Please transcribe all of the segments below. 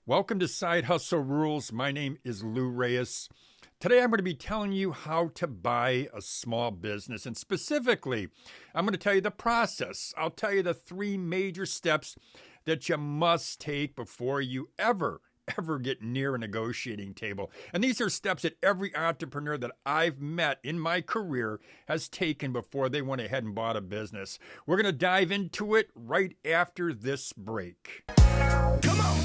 Welcome to Side Hustle Rules. My name is Reyes. Today I'm going to be telling you how to buy a small business, and specifically, I'm going to tell you the process. I'll tell you the three major steps that you must take before you ever get near a negotiating table. And these are steps that every entrepreneur that I've met in my career has taken before they went ahead and bought a business. We're going to dive into it right after this break. Come on!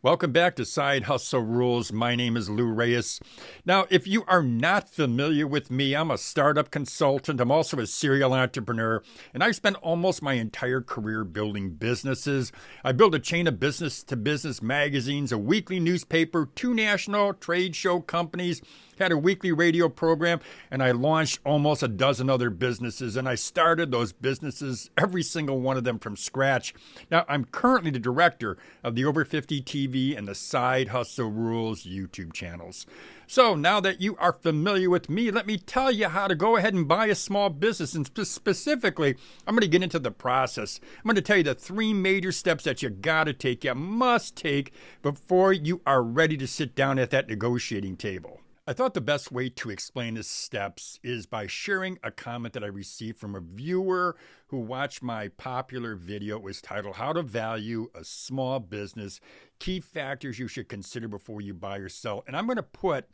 Welcome back to Side Hustle Rules. My name is Reyes. Now, if you are not familiar with me, I'm a startup consultant. I'm also a serial entrepreneur, and I've spent almost my entire career building businesses. I built a chain of business-to-business magazines, a weekly newspaper, 2 national trade show companies, had a weekly radio program, and I launched almost a dozen other businesses, and I started those businesses, every single one of them from scratch. Now, I'm currently the director of the Over 50 TV and the Side Hustle Rules YouTube channels. So now that you are familiar with me, let me tell you how to go ahead and buy a small business. And specifically, I'm going to get into the process. I'm going to tell you the 3 major steps that you got to take, you must take before you are ready to sit down at that negotiating table. I thought the best way to explain the steps is by sharing a comment that I received from a viewer who watched my popular video. It was titled, How to Value a Small Business, Key Factors You Should Consider Before You Buy or Sell. And I'm going to put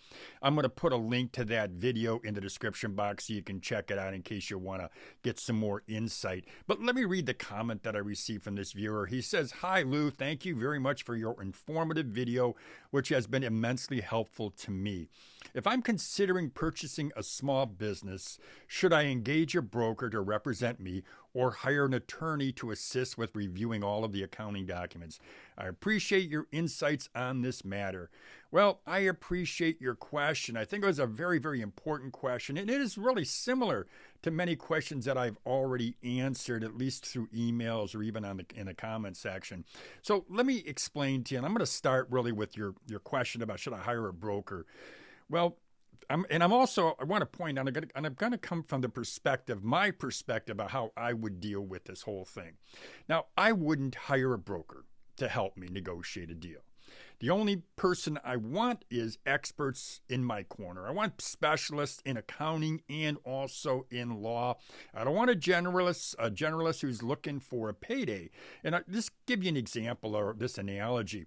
a link to that video in the description box so you can check it out in case you want to get some more insight. But let me read the comment that I received from this viewer. He says, Hi, Lou. Thank you very much for your informative video, which has been immensely helpful to me. If I'm considering purchasing a small business, should I engage a broker to represent me or hire an attorney to assist with reviewing all of the accounting documents? I appreciate your insights on this matter. Well, I appreciate your question. I think it was a very, very important question, and it is really similar to many questions that I've already answered, at least through emails or even in the comment section. So let me explain to you, and I'm going to start really with your question about should I hire a broker. Well, I want to point out, I'm going to come from my perspective of how I would deal with this whole thing. Now, I wouldn't hire a broker to help me negotiate a deal. The only person I want is experts in my corner. I want specialists in accounting and also in law. I don't want a generalist who's looking for a payday. And just give you an example or this analogy.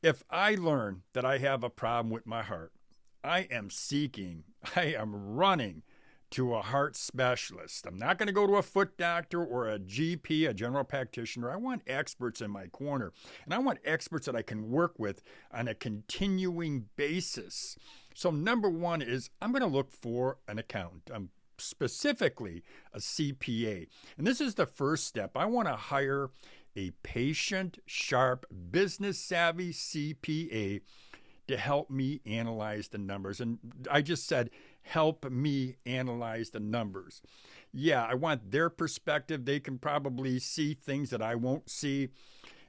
If I learn that I have a problem with my heart, I am running to a heart specialist. I'm not going to go to a foot doctor or a GP, a general practitioner. I want experts in my corner, and I want experts that I can work with on a continuing basis. So number one is I'm going to look for an accountant. Specifically a CPA. And this is the first step. I want to hire a patient, sharp, business-savvy CPA to help me analyze the numbers. And I just said, help me analyze the numbers. Yeah, I want their perspective. They can probably see things that I won't see.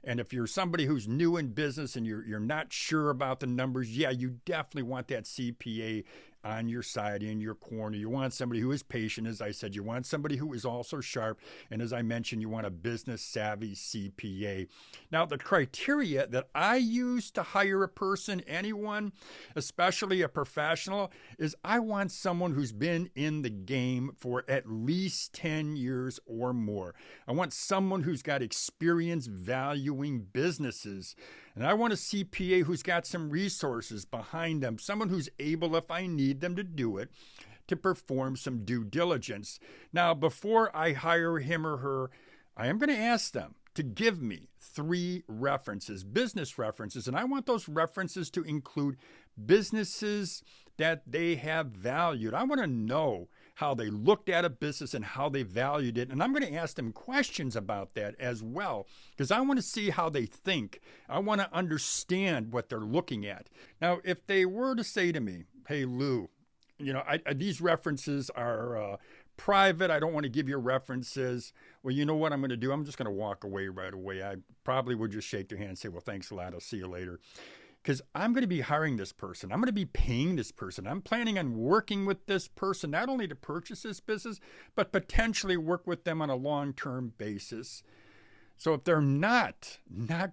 And if you're somebody who's new in business and you're not sure about the numbers, yeah, you definitely want that CPA on your side, in your corner. You want somebody who is patient, as I said. You want somebody who is also sharp. And as I mentioned, you want a business-savvy CPA. Now, the criteria that I use to hire a person, anyone, especially a professional, is I want someone who's been in the game for at least 10 years or more. I want someone who's got experience valuing businesses. And I want a CPA who's got some resources behind them, someone who's able, if I need them to do it, to perform some due diligence. Now, before I hire him or her, I am going to ask them to give me 3 references, business references, and I want those references to include businesses that they have valued. I want to know how they looked at a business and how they valued it. And I'm going to ask them questions about that as well, because I want to see how they think. I want to understand what they're looking at. Now, if they were to say to me, hey, Lou, these references are private. I don't want to give you references. Well, you know what I'm going to do? I'm just going to walk away right away. I probably would just shake their hand and say, well, thanks a lot. I'll see you later. because I'm going to be hiring this person. I'm going to be paying this person. I'm planning on working with this person, not only to purchase this business, but potentially work with them on a long-term basis. So if they're not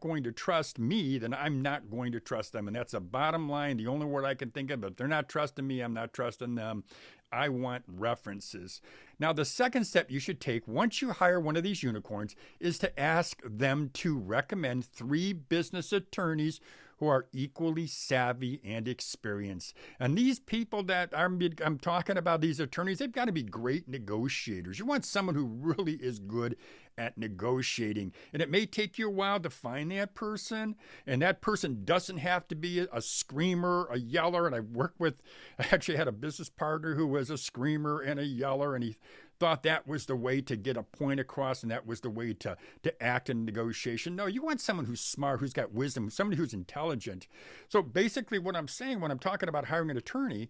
going to trust me, then I'm not going to trust them. And that's a bottom line, the only word I can think of. If they're not trusting me, I'm not trusting them. I want references. Now, the second step you should take once you hire one of these unicorns is to ask them to recommend 3 business attorneys who are equally savvy and experienced. And these people that I'm talking about, these attorneys, they've got to be great negotiators. You want someone who really is good at negotiating. And it may take you a while to find that person. And that person doesn't have to be a screamer, a yeller. And I actually had a business partner who was a screamer and a yeller, and he thought that was the way to get a point across and that was the way to act in negotiation. No, you want someone who's smart, who's got wisdom, somebody who's intelligent. So basically what I'm saying when I'm talking about hiring an attorney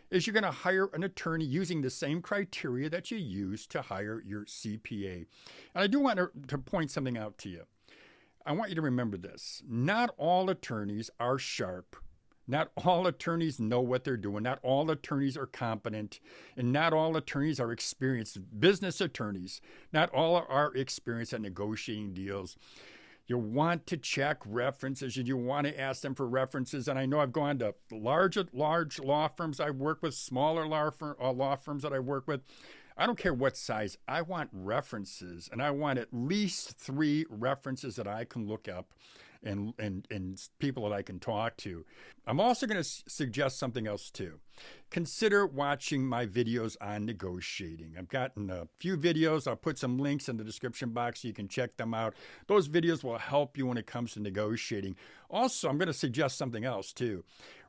is you're going to hire an attorney using the same criteria that you use to hire your CPA. And I do want to point something out to you. I want you to remember this. Not all attorneys are sharp. Not all attorneys know what they're doing. Not all attorneys are competent. And not all attorneys are experienced. Business attorneys, not all are experienced at negotiating deals. You want to check references and you want to ask them for references. And I know I've gone to large law firms I've worked with, smaller law firms that I work with. I don't care what size. I want references, and I want at least 3 references that I can look up and people that I can talk to. I'm also going to suggest something else too. Consider watching my videos on negotiating. I've gotten a few videos. I'll put some links in the description box so you can check them out. Those videos will help you when it comes to negotiating. Also, I'm going to suggest something else too.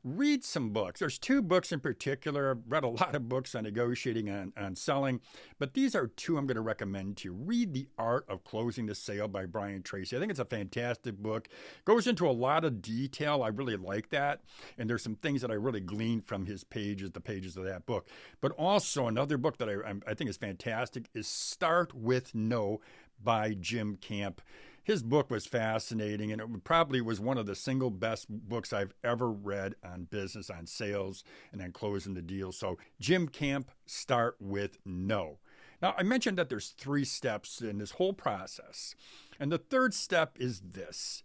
Read some books. There's 2 books in particular. I've read a lot of books on negotiating, on selling, but these are 2 I'm going to recommend to you. Read The Art of Closing the Sale by Brian Tracy. I think it's a fantastic book. It goes into a lot of detail. I really like that. And there's some things that I really gleaned from his pages, the pages of that book. But also another book that I think is fantastic is Start With No by Jim Camp. His book was fascinating, and it probably was one of the single best books I've ever read on business, on sales, and on closing the deal. So Jim Camp, Start With No. Now, I mentioned that there's 3 steps in this whole process. And the third step is this.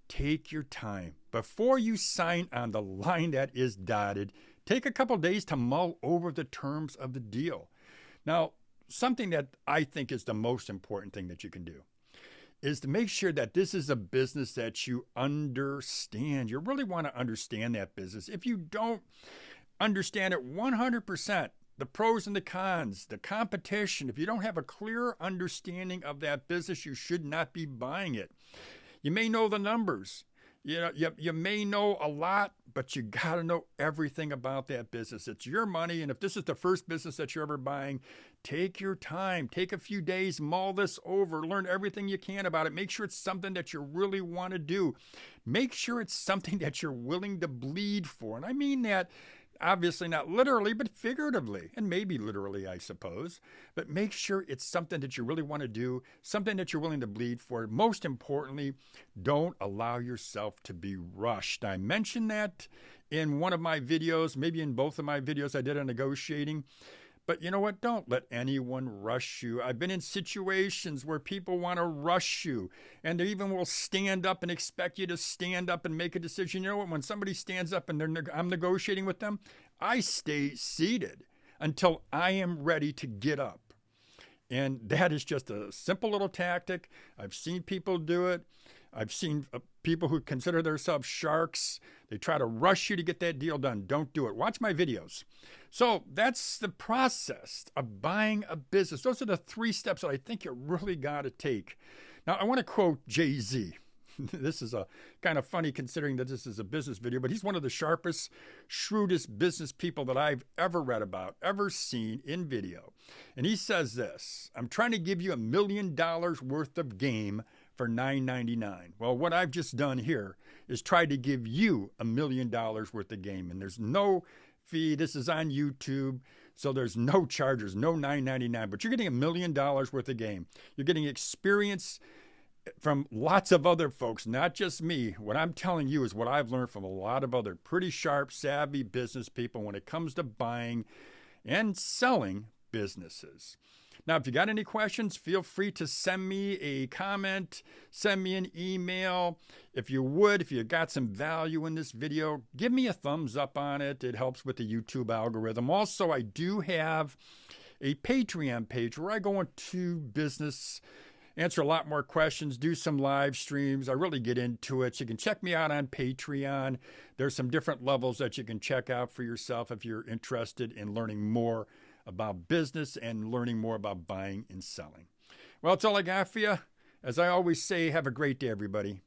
Take your time. Before you sign on the line that is dotted, take a couple days to mull over the terms of the deal. Now, something that I think is the most important thing that you can do is to make sure that this is a business that you understand. You really want to understand that business. If you don't understand it 100%, the pros and the cons, the competition, if you don't have a clear understanding of that business, you should not be buying it. You may know the numbers. You may know a lot, but you got to know everything about that business. It's your money, and if this is the first business that you're ever buying, take your time. Take a few days, mull this over, learn everything you can about it. Make sure it's something that you really want to do. Make sure it's something that you're willing to bleed for. And I mean that obviously not literally, but figuratively, and maybe literally, I suppose. But make sure it's something that you really want to do, something that you're willing to bleed for. Most importantly, don't allow yourself to be rushed. I mentioned that in one of my videos, maybe in both of my videos I did on negotiating. But you know what? Don't let anyone rush you. I've been in situations where people want to rush you, and they even will stand up and expect you to stand up and make a decision. You know what? When somebody stands up and I'm negotiating with them, I stay seated until I am ready to get up. And that is just a simple little tactic. I've seen people do it. I've seen people who consider themselves sharks. They try to rush you to get that deal done. Don't do it. Watch my videos. So that's the process of buying a business. Those are the 3 steps that I think you really got to take. Now, I want to quote Jay-Z. This is a kind of funny considering that this is a business video, but he's one of the sharpest, shrewdest business people that I've ever read about, ever seen in video. And he says this: I'm trying to give you $1 million worth of game for $9.99. Well, what I've just done here is try to give you $1 million worth of game, and there's no fee. This is on YouTube, so there's no charges, no $9.99, but you're getting $1 million worth of game. You're getting experience from lots of other folks, not just me. What I'm telling you is what I've learned from a lot of other pretty sharp, savvy business people when it comes to buying and selling businesses. Now, if you got any questions, feel free to send me a comment, send me an email. If you got some value in this video, give me a thumbs up on it. It helps with the YouTube algorithm. Also, I do have a Patreon page where I go into business, answer a lot more questions, do some live streams. I really get into it. So you can check me out on Patreon. There's some different levels that you can check out for yourself if you're interested in learning more about business and learning more about buying and selling. Well, that's all I got for you. As I always say, have a great day, everybody.